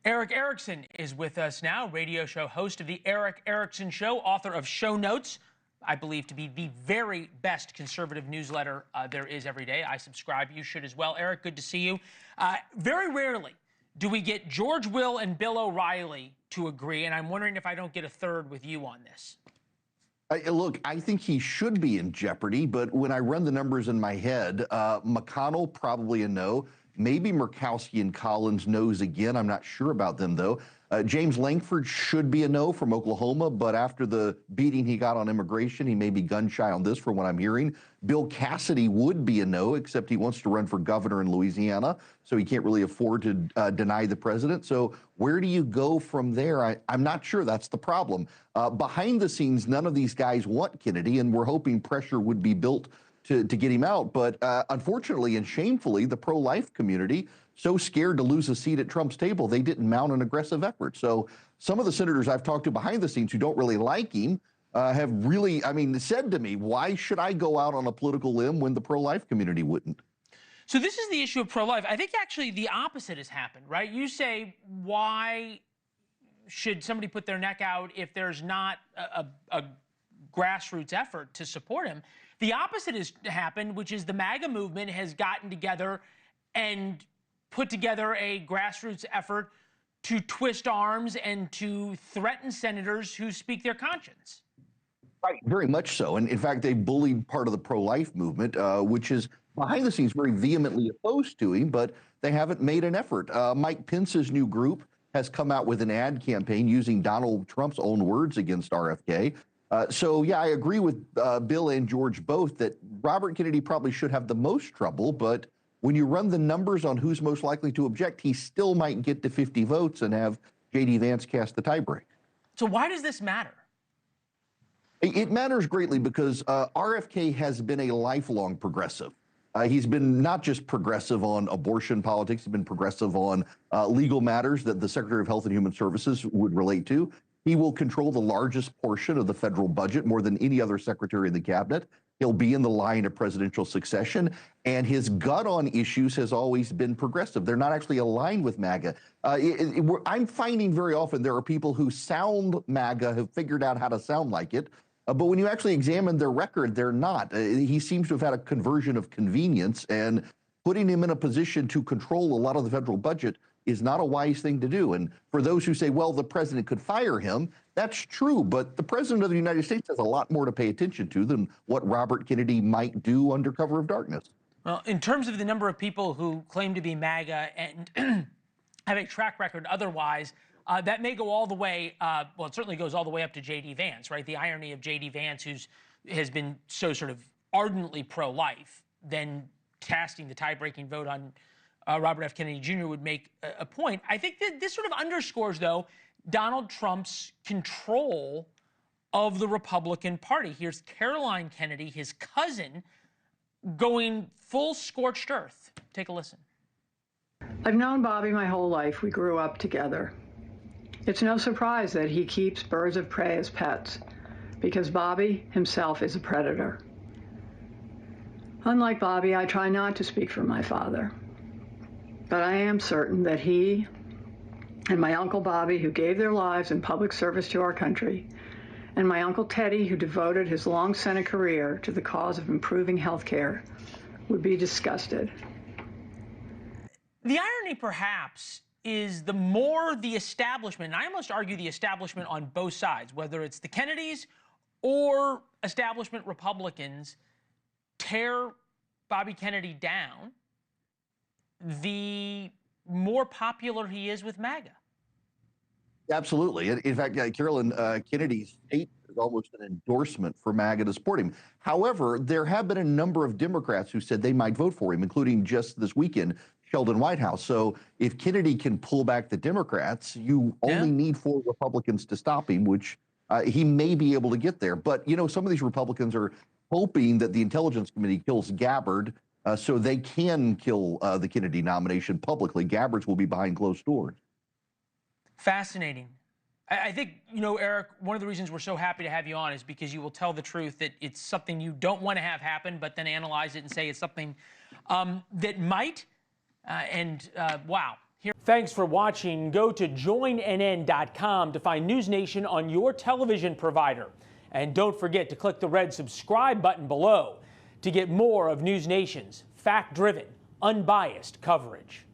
Erick Erickson is with us now, radio show host of the Erick Erickson Show, author of Show Notes, I believe to be the very best conservative newsletter there is every day. I subscribe. You should as well. Erick, good to see you. Very rarely do we get George Will and Bill O'Reilly to agree, and I'm wondering if I don't get a third with you on this. Look, I think he should be in jeopardy, but when I run the numbers in my head, McConnell probably a no. Maybe Murkowski and Collins knows again. I'm not sure about them, though. James Lankford should be a no from Oklahoma, but after the beating he got on immigration, he may be gun-shy on this from what I'm hearing. Bill Cassidy would be a no, except he wants to run for governor in Louisiana, so he can't really afford to deny the president. So where do you go from there? I'm not sure. That's the problem. Behind the scenes, none of these guys want Kennedy, and we're hoping pressure would be built to get him out. But unfortunately and shamefully, the pro-life community, so scared to lose a seat at Trump's table, they didn't mount an aggressive effort. So some of the senators I've talked to behind the scenes who don't really like him have really, said to me, why should I go out on a political limb when the pro-life community wouldn't? So this is the issue of pro-life. I think actually the opposite has happened, right? You say, why should somebody put their neck out if there's not a grassroots effort to support him? The opposite has happened, which is the MAGA movement has gotten together and put together a grassroots effort to twist arms and to threaten senators who speak their conscience. Right, very much so. And in fact, they bullied part of the pro-life movement, which is behind the scenes very vehemently opposed to him, but they haven't made an effort. Mike Pence's new group has come out with an ad campaign using Donald Trump's own words against RFK. So, yeah, I agree with Bill and George both that Robert Kennedy probably should have the most trouble, but when you run the numbers on who's most likely to object, he still might get to 50 votes and have J.D. Vance cast the tiebreak. So why does this matter? It matters greatly because RFK has been a lifelong progressive. He's been not just progressive on abortion politics, he's been progressive on legal matters that the Secretary of Health and Human Services would relate to. He will control the largest portion of the federal budget, more than any other secretary in the cabinet. He'll be in the line of presidential succession, and his gut on issues has always been progressive. They're not actually aligned with MAGA. I'm finding very often there are people who sound MAGA, have figured out how to sound like it, but when you actually examine their record, they're not. He seems to have had a conversion of convenience, and putting him in a position to control a lot of the federal budget is not a wise thing to do. And for those who say, well, the president could fire him, that's true, but the president of the United States has a lot more to pay attention to than what Robert Kennedy might do under cover of darkness. Well, in terms of the number of people who claim to be MAGA and have a track record otherwise, that may go all the way, well, it certainly goes all the way up to J.D. Vance, right? The irony of J.D. Vance, has been so sort of ardently pro-life, then casting the tie-breaking vote on Robert F. Kennedy Jr. would make a point. I think that this sort of underscores, though, Donald Trump's control of the Republican Party. Here's Caroline Kennedy, his cousin, going full scorched earth. Take a listen. I've known Bobby my whole life. We grew up together. It's no surprise that he keeps birds of prey as pets, because Bobby himself is a predator. Unlike Bobby, I try not to speak for my father. But I am certain that he and my Uncle Bobby, who gave their lives in public service to our country, and my Uncle Teddy, who devoted his long Senate career to the cause of improving health care, would be disgusted. The irony, perhaps, is the more the establishment, and I almost argue the establishment on both sides, whether it's the Kennedys or establishment Republicans, tear Bobby Kennedy down, the more popular he is with MAGA. Absolutely. In fact, Caroline Kennedy's state is almost an endorsement for MAGA to support him. However, there have been a number of Democrats who said they might vote for him, including just this weekend, Sheldon Whitehouse. So if Kennedy can pull back the Democrats, you only need 4 Republicans to stop him, which he may be able to get there. But, you know, some of these Republicans are hoping that the Intelligence Committee kills Gabbard so they can kill the Kennedy nomination publicly. Gabbard's will be behind closed doors. Fascinating. I think, you know, Erick, one of the reasons we're so happy to have you on is because you will tell the truth that it's something you don't want to have happen, but then analyze it and say it's something that might. Wow. Here. Thanks for watching. Go to joinnn.com to find NewsNation on your television provider. And don't forget to click the red subscribe button below to get more of NewsNation's fact-driven, unbiased coverage.